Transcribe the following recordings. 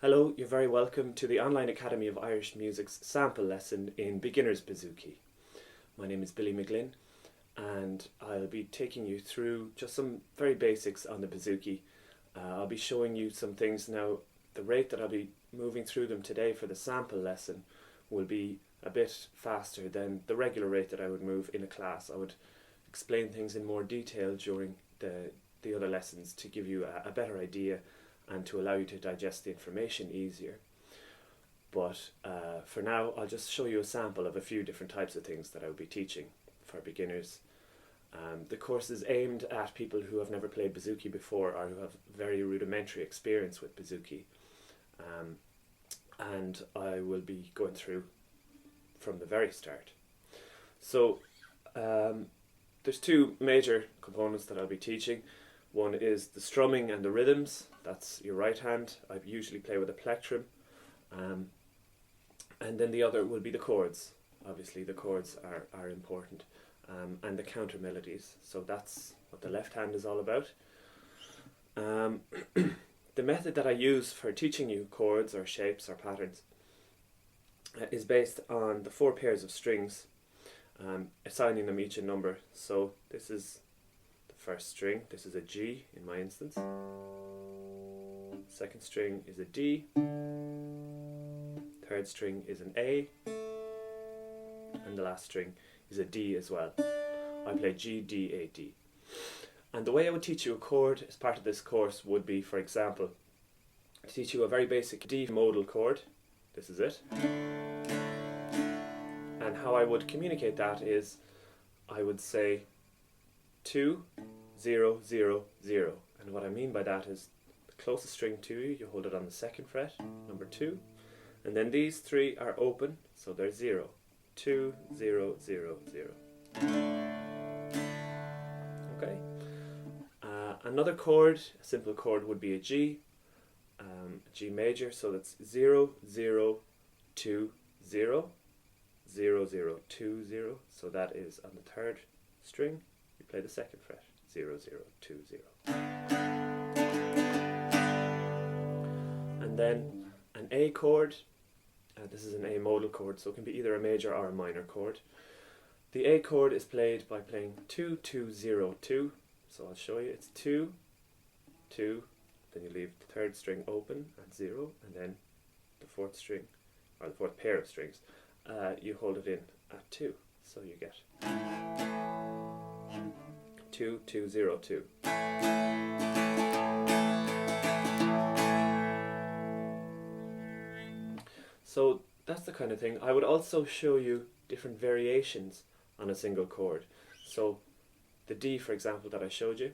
Hello, you're very welcome to the Online Academy of Irish Music's sample lesson in Beginner's Bouzouki. My name is Billy McGlynn and I'll be taking you through just some very basics on the Bouzouki. I'll be showing you some things now. The rate that I'll be moving through them today for the sample lesson will be a bit faster than the regular rate that I would move in a class. I would explain things in more detail during the other lessons to give you a better idea and to allow you to digest the information easier. But for now, I'll just show you a sample of a few different types of things that I will be teaching for beginners. The course is aimed at people who have never played Bouzouki before or who have very rudimentary experience with Bouzouki. And I will be going through from the very start. So there's two major components that I'll be teaching. One is the strumming and the rhythms. That's your right hand. I usually play with a plectrum. And then the other will be the chords. Obviously the chords are important. And the counter melodies. So that's what the left hand is all about. The method that I use for teaching you chords or shapes or patterns is based on the 4 pairs of strings, assigning them each a number. So this is the first string. This is a G in my instance. Second string is a D. Third string is an A. And the last string is a D as well. I play G, D, A, D. And the way I would teach you a chord as part of this course would be, for example, to teach you a very basic D modal chord. This is it. And how I would communicate that is I would say 2, 0, 0, 0. And what I mean by that is the closest string to you, you hold it on the 2nd fret, number 2. And then these 3 are open, so they're 0. 2, 0, 0, 0. Okay. Another chord, a simple chord, would be a G, G major, so that's 0, 0, 2, 0, 0, 0, 2, 0. So that is on the 3rd string, you play the 2nd fret, 0, 0, 2, 0. And then an A chord. This is an A modal chord, so it can be either a major or a minor chord. The A chord is played by playing 2, 2, 0, 2. So I'll show you. It's 2, 2, then you leave the 3rd string open at 0, and then the 4th string, or the 4th pair of strings, you hold it in at 2. So you get 2, 2, 0, 2. So that's the kind of thing. I would also show you different variations on a single chord. So the D, for example, that I showed you.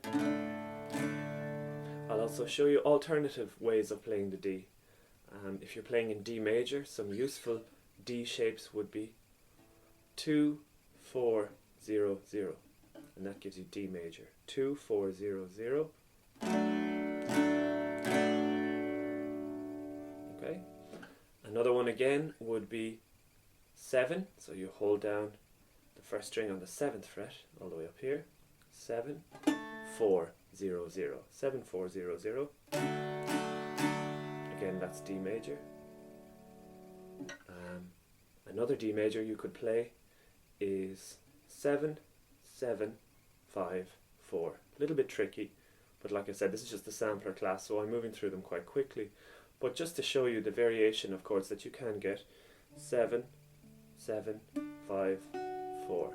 I'll also show you alternative ways of playing the D. If you're playing in D major, some useful D shapes would be 2, 4, 0, 0. And that gives you D major. 2, 4, 0, 0. Okay. Another one again would be 7, so you hold down the 1st string on the 7th fret all the way up here. 7, 4, 0, 0. 7, 4, 0, 0. Again, that's D major. Another D major you could play is 7, 7, 5, 4. A little bit tricky, but like I said, this is just the sampler class, so I'm moving through them quite quickly. But just to show you the variation of chords that you can get, 7, 7, 5, 4.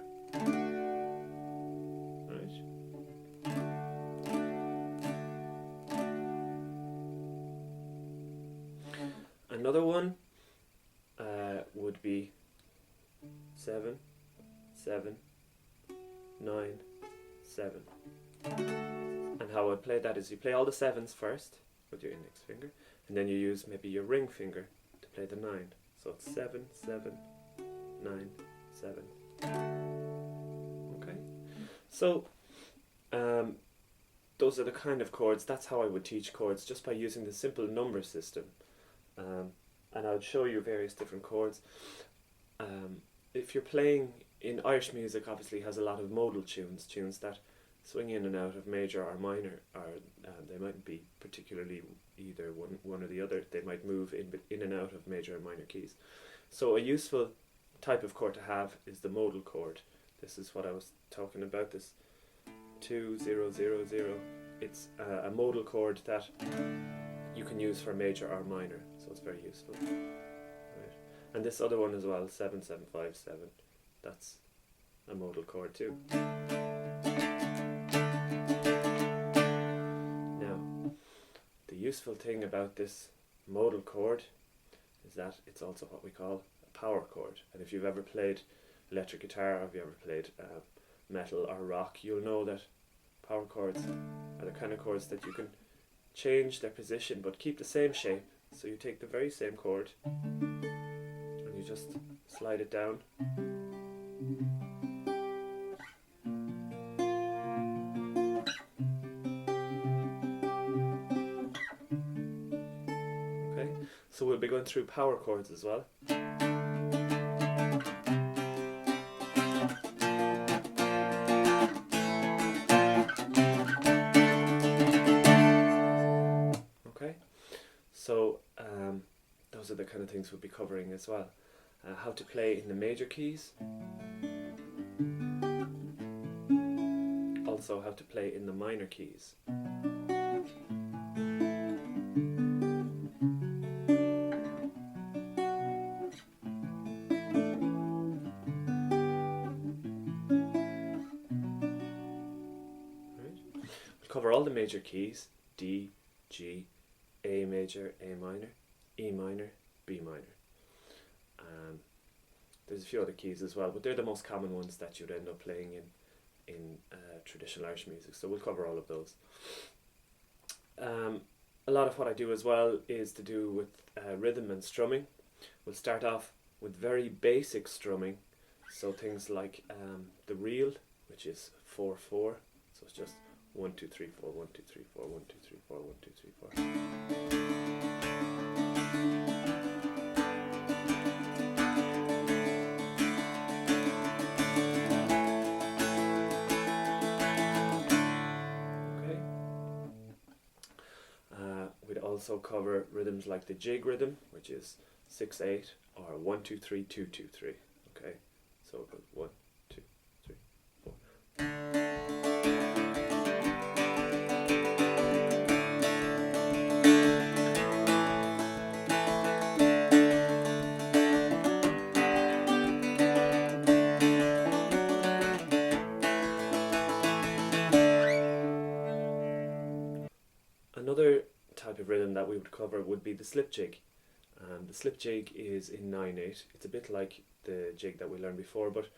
Right. Another one would be 7, 7, 9, 7. And how I play that is you play all the 7s first with your index finger, and then you use maybe your ring finger to play the 9. So it's 7, 7, 9, 7. Okay. So those are the kind of chords. That's how I would teach chords, just by using the simple number system. And I'll show you various different chords. If you're playing in Irish music, obviously has a lot of modal tunes that swing in and out of major or minor, or they mightn't be particularly either one or the other. They might move in and out of major and minor keys. So a useful type of chord to have is the modal chord. This is what I was talking about, this 2 0 0 0. It's a modal chord that you can use for major or minor, so it's very useful. Right. And this other one as well, 7 7 5 7, that's a modal chord too. Now, the useful thing about this modal chord is that it's also what we call a power chord. And if you've ever played electric guitar, or if you ever played metal or rock, you'll know that power chords are the kind of chords that you can change their position but keep the same shape. So you take the very same chord and you just slide it down. Okay, so we'll be going through power chords as well. So those are the kind of things we'll be covering as well. How to play in the major keys. Also how to play in the minor keys. Right. We'll cover all the major keys: D, G, A major, A minor, E minor, B minor. There's a few other keys as well, but they're the most common ones that you'd end up playing in traditional Irish music, so we'll cover all of those. A lot of what I do as well is to do with rhythm and strumming. We'll start off with very basic strumming, so things like the reel, which is 4/4, so it's just 1 2 3 4 1 2 3 4 1 2 3 4 1 2 3 4. Okay. We'd also cover rhythms like the jig rhythm, which is 6/8 or 1 2 3 2 2 3. Okay, so it goes 1 2 3 4. Another type of rhythm that we would cover would be the slip jig. The slip jig is in 9/8. It's a bit like the jig that we learned before, but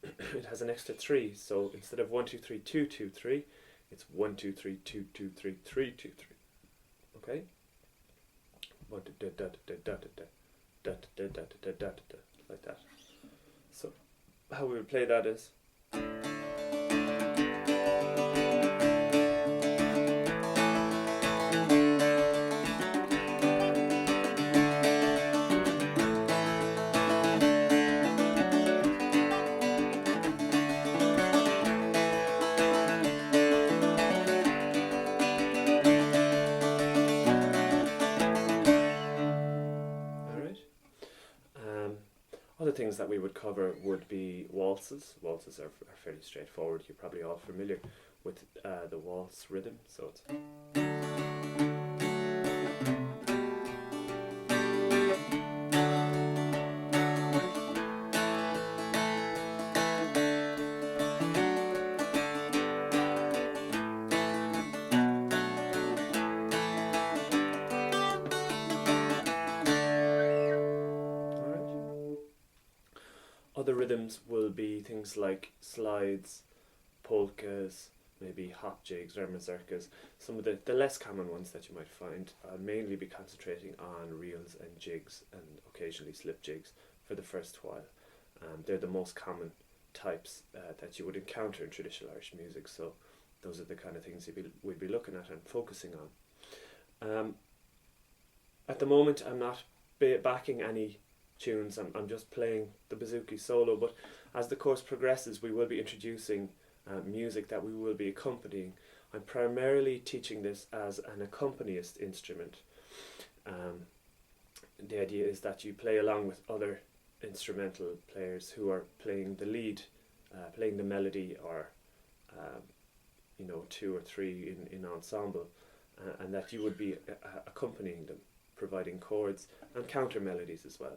it has an extra 3. So instead of 1 2 3 2 2 3, it's 1 2 3 2 2 3 3 2 3. Okay? Like that. So how we would play that is. Other things that we would cover would be waltzes. Waltzes are fairly straightforward. You're probably all familiar with the waltz rhythm. So it's other rhythms will be things like slides, polkas, maybe hop jigs or mazurkas. Some of the less common ones that you might find mainly be concentrating on reels and jigs and occasionally slip jigs for the first while. They're the most common types that you would encounter in traditional Irish music, so those are the kind of things we'd be looking at and focusing on. At the moment I'm not backing any tunes. I'm just playing the Bouzouki solo, but as the course progresses we will be introducing music that we will be accompanying. I'm primarily teaching this as an accompanist instrument. The idea is that you play along with other instrumental players who are playing the lead, playing the melody, or two or three in ensemble, and that you would be accompanying them, providing chords and counter melodies as well.